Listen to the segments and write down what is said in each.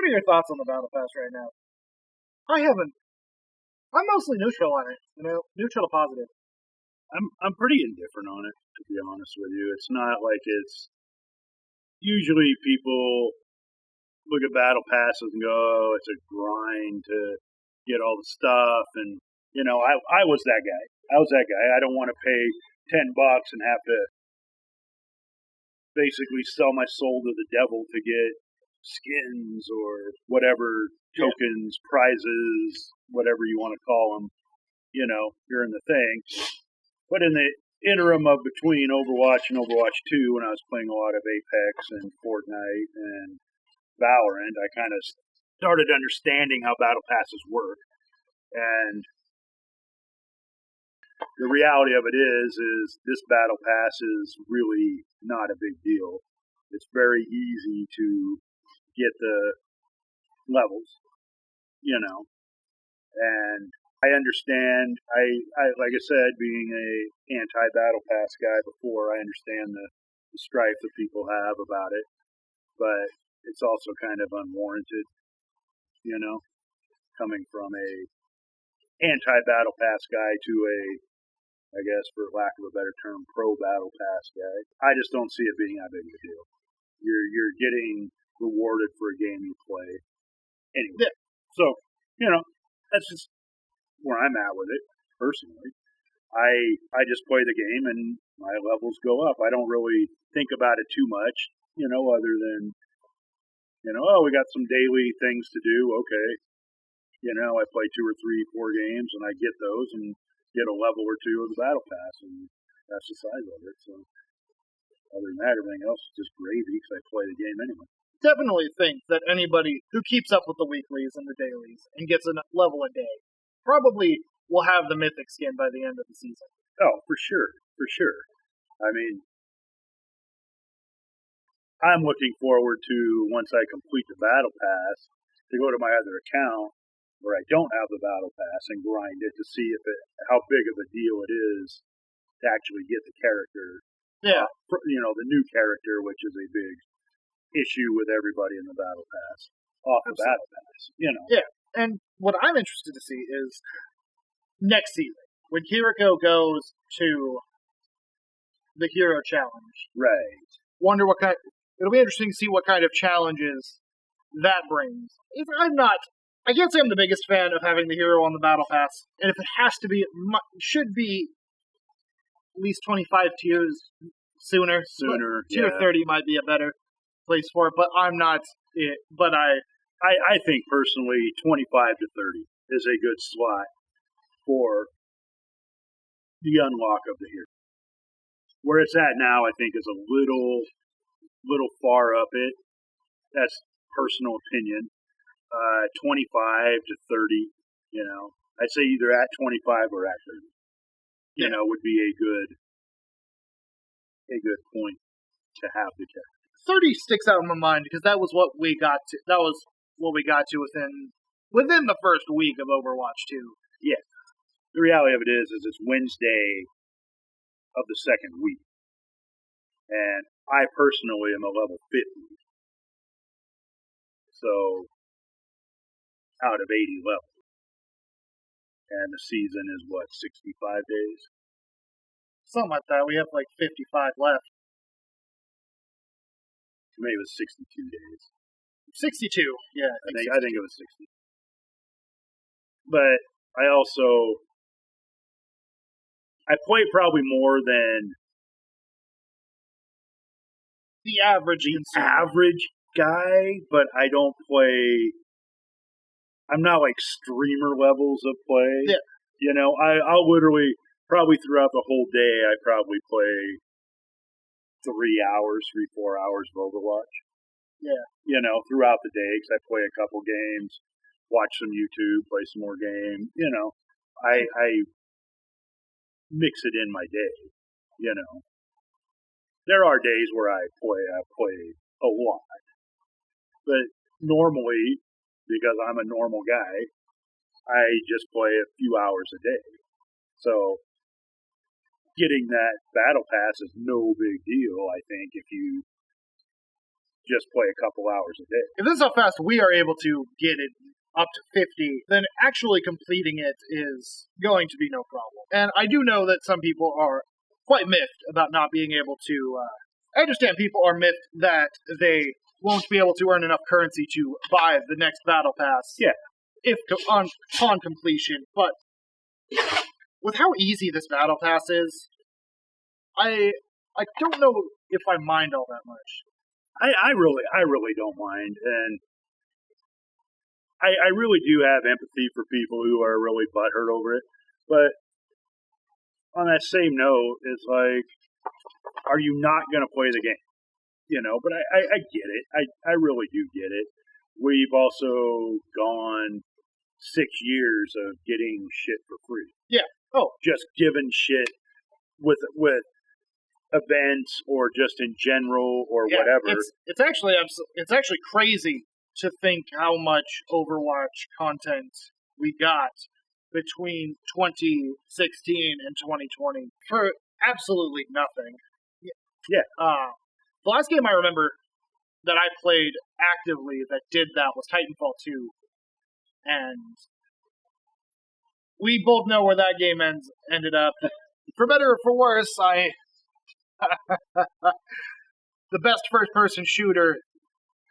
are your thoughts on the Battle Pass right now? I'm mostly neutral on it, neutral to positive. I'm pretty indifferent on it, to be honest with you. It's not like it's... Usually people look at Battle Passes and go, oh, it's a grind to get all the stuff. And, I was that guy. I don't want to pay $10 and have to basically sell my soul to the devil to get skins or whatever, tokens, prizes, whatever you want to call them, during the thing. But in the interim of between Overwatch and Overwatch 2, when I was playing a lot of Apex and Fortnite and Valorant, I kind of started understanding how battle passes work. And the reality of it is this battle pass is really not a big deal. It's very easy to get the levels, and I understand. I like I said, being a anti-battle pass guy before, I understand the strife that people have about it, but it's also kind of unwarranted, coming from a anti-battle pass guy to a, I guess, for lack of a better term, pro-battle pass guy. I just don't see it being that big of a deal. You're getting rewarded for a game you play anyway. Yeah. So, that's just where I'm at with it, personally. I just play the game and my levels go up. I don't really think about it too much, other than, oh, we got some daily things to do. Okay. I play 2 or 3, 4 games and I get those and get a level or 2 of the battle pass, and that's the size of it. So other than that, everything else is just gravy because I play the game anyway. Definitely think that anybody who keeps up with the weeklies and the dailies and gets a level a day probably will have the mythic skin by the end of the season. Oh, for sure. I mean, I'm looking forward to, once I complete the battle pass, to go to my other account where I don't have the battle pass and grind it to see how big of a deal it is to actually get the character. Yeah. The new character, which is a big issue with everybody in the battle pass, off the battle pass, Yeah, and what I'm interested to see is next season, when Kiriko goes to the Hero Challenge. Right. Wonder what kind... It'll be interesting to see what kind of challenges that brings. I can't say I'm the biggest fan of having the hero on the battle pass, and if it has to be, it should be at least 25 tiers sooner. Tier 30 might be a better place for it, but I'm not it. But I think personally 25 to 30 is a good slot for the unlock of the hero. Where it's at now, I think, is a little far up it. That's personal opinion. 25 to 30, I'd say either at 25 or at 30, would be a good point to have the character. 30 sticks out in my mind because that was what we got to. That was what we got to within the first week of Overwatch 2. Yeah. The reality of it is it's Wednesday of the second week. And I personally am a level 50. So, out of 80 levels. And the season is, 65 days? Something like that. We have 55 left. Maybe it was 62 days. 62, yeah. I think it was 60. But I play probably more than the average guy, but I don't play. I'm not like streamer levels of play. Yeah. I'll literally, probably throughout the whole day, I probably play 4 hours of Overwatch. Yeah. Throughout the day, because I play a couple games, watch some YouTube, play some more game. I mix it in my day. There are days where I play a lot. But normally, because I'm a normal guy, I just play a few hours a day. So, getting that battle pass is no big deal, I think, if you just play a couple hours a day. If this is how fast we are able to get it up to 50, then actually completing it is going to be no problem. And I do know that some people are quite miffed about not being able to. I understand people are miffed that they won't be able to earn enough currency to buy the next battle pass. Yeah. Upon completion, but with how easy this battle pass is, I don't know if I mind all that much. I really don't mind, and I really do have empathy for people who are really butthurt over it. But on that same note, it's like, are you not going to play the game? But I get it. I really do get it. We've also gone 6 years of getting shit for free. Yeah. Oh. Just giving shit with events or just in general or whatever. It's actually crazy to think how much Overwatch content we got between 2016 and 2020 for absolutely nothing. Yeah. The last game I remember that I played actively that did that was Titanfall 2, and we both know where that game ended up. For better or for worse, the best first-person shooter,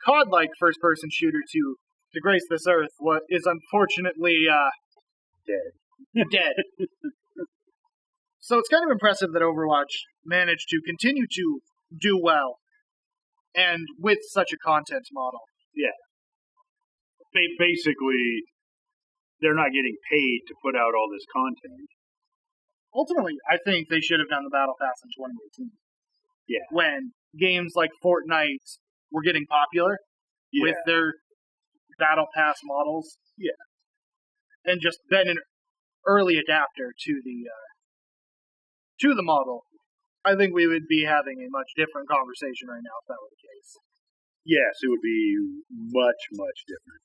COD-like first-person shooter to grace this earth is unfortunately dead. So it's kind of impressive that Overwatch managed to continue to do well, and with such a content model. Yeah. Basically, they're not getting paid to put out all this content. Ultimately, I think they should have done the Battle Pass in 2018. Yeah. When games like Fortnite were getting popular with their Battle Pass models. Yeah. And just been an early adapter to the model. I think we would be having a much different conversation right now if that were the case. Yes, it would be much, much different.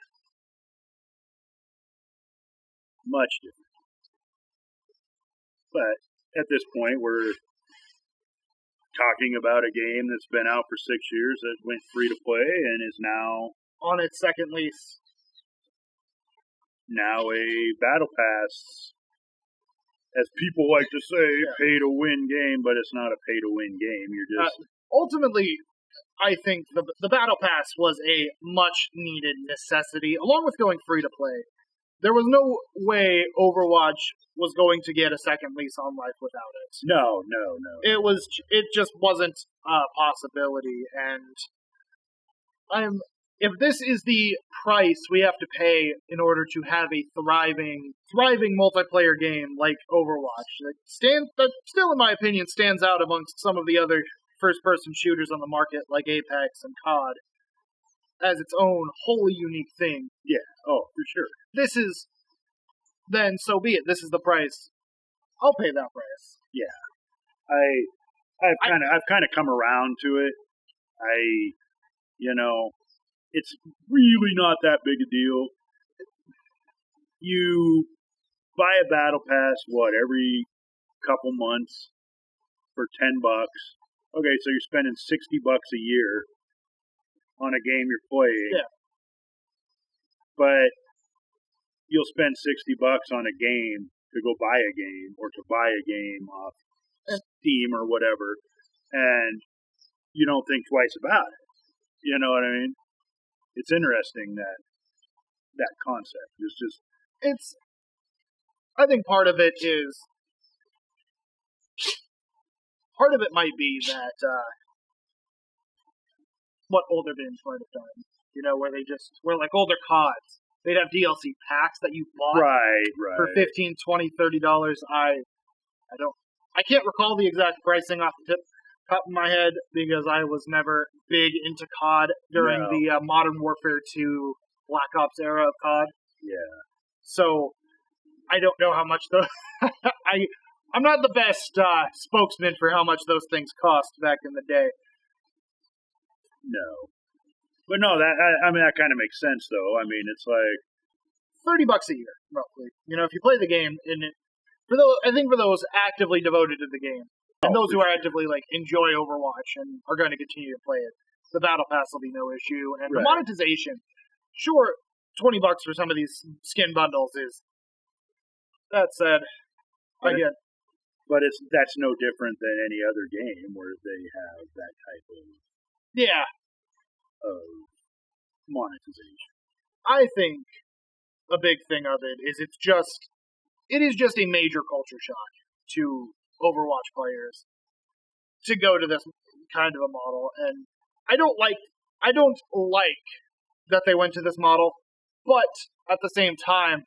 Much different. But at this point, we're talking about a game that's been out for 6 years that went free to play and is now on its second lease. Now a Battle Pass, as people like to say, pay to win game, but it's not a pay to win game. You're just ultimately, I think the Battle Pass was a much needed necessity, along with going free to play. There was no way Overwatch was going to get a second lease on life without it. No. It just wasn't a possibility, and if this is the price we have to pay in order to have a thriving multiplayer game like Overwatch, that still, in my opinion, stands out amongst some of the other first-person shooters on the market like Apex and COD, as its own wholly unique thing. Yeah, for sure. Then so be it. This is the price. I'll pay that price. Yeah, I've kind of come around to it. It's really not that big a deal. You buy a Battle Pass, every couple months for $10. Okay, so you're spending $60 a year on a game you're playing. Yeah. But you'll spend $60 on a game to go buy a game or to buy a game off Steam or whatever, and you don't think twice about it. You know what I mean? It's interesting that concept. I think part of it might be that what older games might have done. Where like older CODs, they'd have DLC packs that you bought for $15, $20, $30. I can't recall the exact pricing off the top of my head because I was never big into COD during the Modern Warfare 2 Black Ops era of COD. Yeah. So I don't know how much I'm not the best spokesman for how much those things cost back in the day. No. But no, that kind of makes sense, though. I mean, it's like $30 a year, roughly. If you play the game, I think for those actively devoted to the game, and those who are actively enjoy Overwatch and are going to continue to play it, the battle pass will be no issue, and the Right. monetization, sure, $20 for some of these skin bundles is. That said, again, But that's no different than any other game where they have that type yeah, of monetization. I think a big thing of it is it is just a major culture shock to Overwatch players to go to this kind of a model, and I don't like that they went to this model, but at the same time,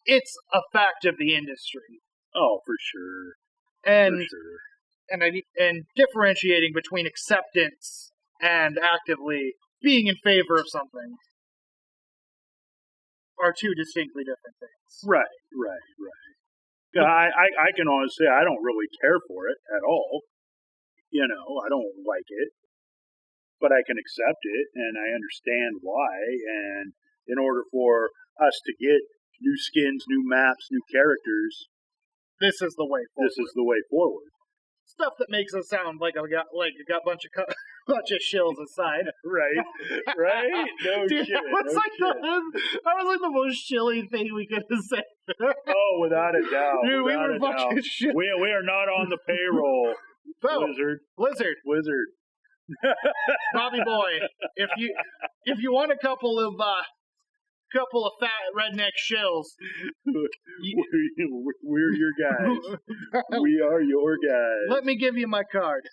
it's a fact of the industry, Oh, for sure. and For sure. and differentiating between acceptance and actively being in favor of something are two distinctly different things. Right. Yeah, I can honestly say I don't really care for it at all. You know, I don't like it, but I can accept it, and I understand why. And in order for us to get new skins, new maps, new characters, This is the way forward. this is the way forward. Stuff that makes us sound like I got a bunch of bunch of shills aside. Right. Right? No Dude, shit. that was no like shit. that was like the most shilly thing we could have said. Oh, without a doubt. Dude, we without were a doubt. fucking shit. We are not on the payroll, Oh, Wizard. Blizzard, Bobby boy, if you want a couple of fat redneck shills, We're your guys. We are your guys. let me give you my card.